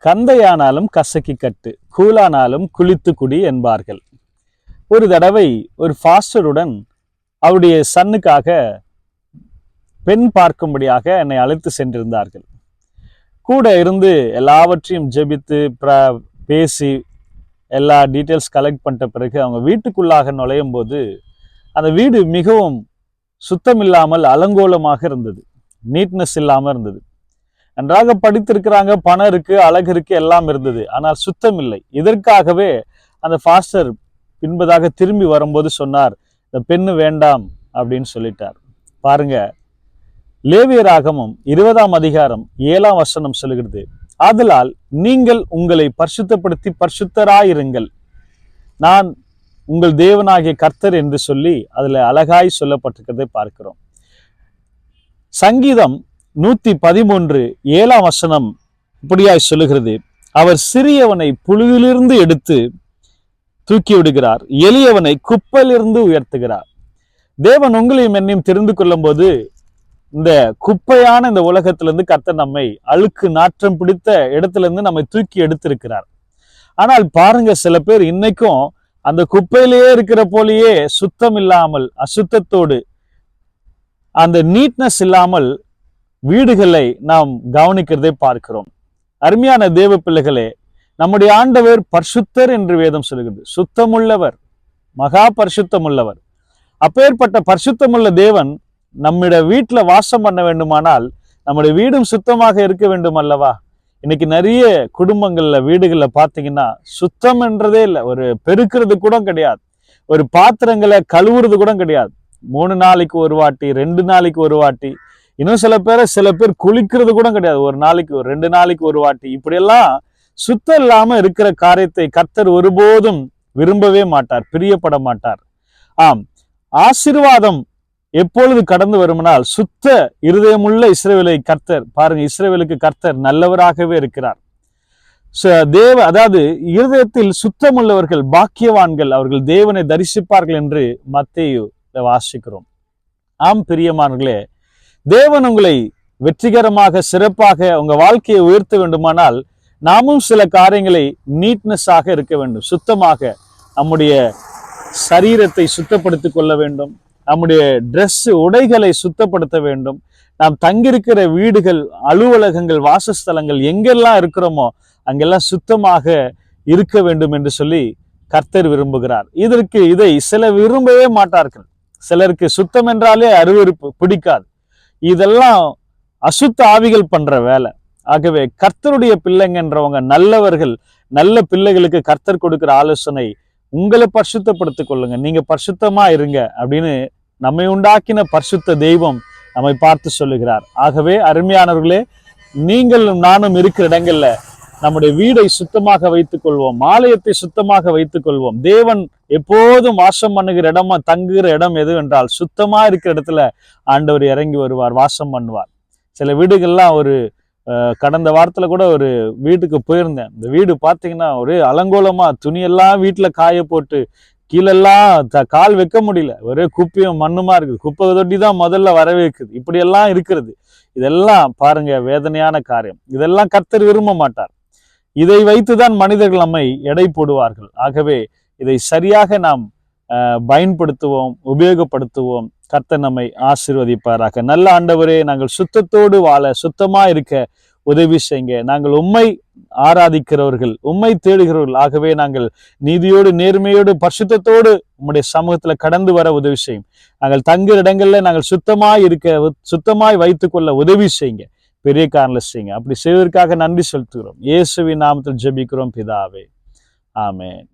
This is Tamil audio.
கந்தையானாலும் கசக்கி கட்டு, கூழானாலும் குளித்து குடி என்பார்கள். ஒரு தடவை ஒரு ஃபாஸ்டருடன் அவருடைய சன்னுக்காக பெண் பார்க்கும்படியாக என்னை அழைத்து சென்றிருந்தார்கள். கூட இருந்து எல்லாவற்றையும் ஜெபித்து பேசி எல்லா டீட்டெயில்ஸ் கலெக்ட் பண்ணிட்ட பிறகு அவங்க வீட்டுக்குள்ளாக நுழையும் போது அந்த வீடு மிகவும் சுத்தமில்லாமல் அலங்கோலமாக இருந்தது. நீட்னஸ் இல்லாமல் இருந்தது. நன்றாக படித்திருக்கிறாங்க, பணம் இருக்கு, அழகு இருக்கு, எல்லாம் இருந்தது. ஆனால் சுத்தம் இல்லை. இதற்காகவே அந்த ஃபாஸ்டர் பின்பதாக திரும்பி வரும்போது சொன்னார், இந்த பெண்ணு வேண்டாம் அப்படின்னு சொல்லிட்டார். பாருங்க, லேவியராகமம் 20ஆம் அதிகாரம் 7ஆம் வசனம் சொல்லுகிறது, ஆதலால் நீங்கள் உங்களை பரிசுத்தப்படுத்தி பரிசுத்தராயிருங்கள், நான் உங்கள் தேவனாகிய கர்த்தர் என்று சொல்லி அதுல அழகாய் சொல்லப்பட்டிருக்கிறதை பார்க்கிறோம். சங்கீதம் 113 7ஆம் வசனம் இப்படியாய் சொல்லுகிறது, அவர் சிறியவனை புழுவிலிருந்து எடுத்து தூக்கி விடுகிறார், எளியவனை குப்பையிலிருந்து உயர்த்துகிறார். தேவன் உங்களையும் என்னையும் தெரிந்து கொள்ளும் போது இந்த குப்பையான இந்த உலகத்திலிருந்து கர்த்தர் நம்மை அழுக்கு நாற்றம் பிடித்த இடத்துல இருந்து நம்மை தூக்கி எடுத்திருக்கிறார். ஆனால் பாருங்க, சில பேர் இன்னைக்கும் அந்த குப்பையிலேயே இருக்கிற போலேயே சுத்தம் இல்லாமல், அசுத்தத்தோடு, அந்த நீட்னஸ் இல்லாமல் வீடுகளை நாம் கவனிக்கிறதை பார்க்கிறோம். அருமையான தேவ பிள்ளைகளே, நம்முடைய ஆண்டவர் பரிசுத்தர் என்று வேதம் சொல்கிறது. சுத்தமுள்ளவர், மகா பரிசுத்தமுள்ளவர். அப்பேற்பட்ட பரிசுத்தமுள்ள தேவன் நம்முடைய வீட்டுல வாசம் பண்ண வேண்டுமானால் நம்முடைய வீடும் சுத்தமாக இருக்க வேண்டும் அல்லவா? இன்னைக்கு நிறைய குடும்பங்கள்ல, வீடுகள்ல பாத்தீங்கன்னா சுத்தம் என்றதே இல்லை. ஒரு பெருக்கிறது கூட கிடையாது, ஒரு பாத்திரங்களை கழுவுறது கூட கிடையாது. 3 நாளைக்கு ஒரு வாட்டி, 2 நாளைக்கு ஒரு வாட்டி, இன்னும் சில பேர் குளிக்கிறது கூட கிடையாது. 1 நாளைக்கு 2 நாளைக்கு ஒரு வாட்டி. இப்படியெல்லாம் சுத்தம் இல்லாம இருக்கிற காரியத்தை கர்த்தர் ஒருபோதும் விரும்பவே மாட்டார், பிரியப்பட மாட்டார். ஆம், ஆசீர்வாதம் எப்பொழுது கடந்து வருமானால் சுத்த இருதயமுள்ள இஸ்ரவேலை கர்த்தர், பாருங்க, இஸ்ரவேலுக்கு கர்த்தர் நல்லவராகவே இருக்கிறார். அதாவது இருதயத்தில் சுத்தமுள்ளவர்கள் பாக்கியவான்கள், அவர்கள் தேவனை தரிசிப்பார்கள் என்று மத்தேயு வாசிக்கிறோம். ஆம் பிரியமானவர்களே, தேவன் உங்களை வெற்றிகரமாக சிறப்பாக உங்க வாழ்க்கையை உயர்த்த வேண்டுமானால் நாமும் சில காரியங்களை நீட்னஸாக இருக்க வேண்டும். சுத்தமாக நம்முடைய சரீரத்தை சுத்தப்படுத்திக் கொள்ள வேண்டும். நம்முடைய ட்ரெஸ், உடைகளை சுத்தப்படுத்த வேண்டும். நாம் தங்கியிருக்கிற வீடுகள், அலுவலகங்கள், வாசஸ்தலங்கள் எங்கெல்லாம் இருக்கிறோமோ அங்கெல்லாம் சுத்தமாக இருக்க வேண்டும் என்று சொல்லி கர்த்தர் விரும்புகிறார். இதை சிலர் விரும்பவே மாட்டார்கள். சிலருக்கு சுத்தம் என்றாலே அருவருப்பு, பிடிக்காது. இதெல்லாம் அசுத்த ஆவிகள் பண்ற வேலை. ஆகவே கர்த்தருடைய பிள்ளைங்கன்றவங்க நல்லவர்கள், நல்ல பிள்ளைகளுக்கு கர்த்தர் கொடுக்கிற ஆலோசனை, உங்களை பரிசுத்தப்படுத்திக் கொள்ளுங்க, நீங்க பரிசுத்தமா இருங்க அப்படின்னு நம்மை உண்டாக்கின பரிசுத்த தெய்வம் நம்மை பார்த்து சொல்லுகிறார். ஆகவே அருமையானவர்களே, நீங்களும் நானும் இருக்கிற இடங்கள்ல நம்முடைய வீடை சுத்தமாக வைத்துக் கொள்வோம், ஆலயத்தை சுத்தமாக வைத்துக் கொள்வோம். தேவன் எப்போதும் வாசம் பண்ணுகிற இடமா, தங்குகிற இடம் எது என்றால் சுத்தமா இருக்கிற இடத்துல ஆண்டவர் இறங்கி வருவார், வாசம் பண்ணுவார். சில வீடுகள்லாம் கடந்த வாரத்துல கூட ஒரு வீட்டுக்கு போயிருந்தேன். இந்த வீடு பாத்தீங்கன்னா ஒரே அலங்கோலமா, துணியெல்லாம் வீட்டுல காய போட்டு கீழெல்லாம் கால் வைக்க முடியல, ஒரே குப்பையும் மண்ணுமா இருக்குது. குப்பை தொட்டி தான் முதல்ல வரவேற்குது. இப்படி எல்லாம் இருக்கிறது. இதெல்லாம் பாருங்க, வேதனையான காரியம். இதெல்லாம் கர்த்தர் விரும்ப மாட்டார். இதை வைத்துதான் மனிதர்கள் நம்மை எடை போடுவார்கள். ஆகவே இதை சரியாக நாம் பயன்படுத்துவோம், உபயோகப்படுத்துவோம். கர்த்தர் நம்மை ஆசீர்வதிப்பாராக. நல்ல ஆண்டவரே, நாங்கள் சுத்தத்தோடு வாழ, சுத்தமா இருக்க உதவி செய்யுங்க. நாங்கள் உம்மை ஆராதிக்கிறவர்கள், உம்மை தேடுகிறவர்கள். ஆகவே நாங்கள் நீதியோடு, நேர்மையோடு, பரிசுத்தத்தோடு உம்முடைய சமூகத்துல கடந்து வர உதவி செய்யும். நாங்கள் தங்குற இடங்கள்ல நாங்கள் சுத்தமாய் வைத்துக் கொள்ள உதவி செய்யுங்க. பெரிய காரணம் செய்யுங்க. அப்படி செய்வதற்காக நன்றி செலுத்துகிறோம். இயேசுவின் நாமத்தில் ஜெபிக்கிறோம் பிதாவே, ஆமென்.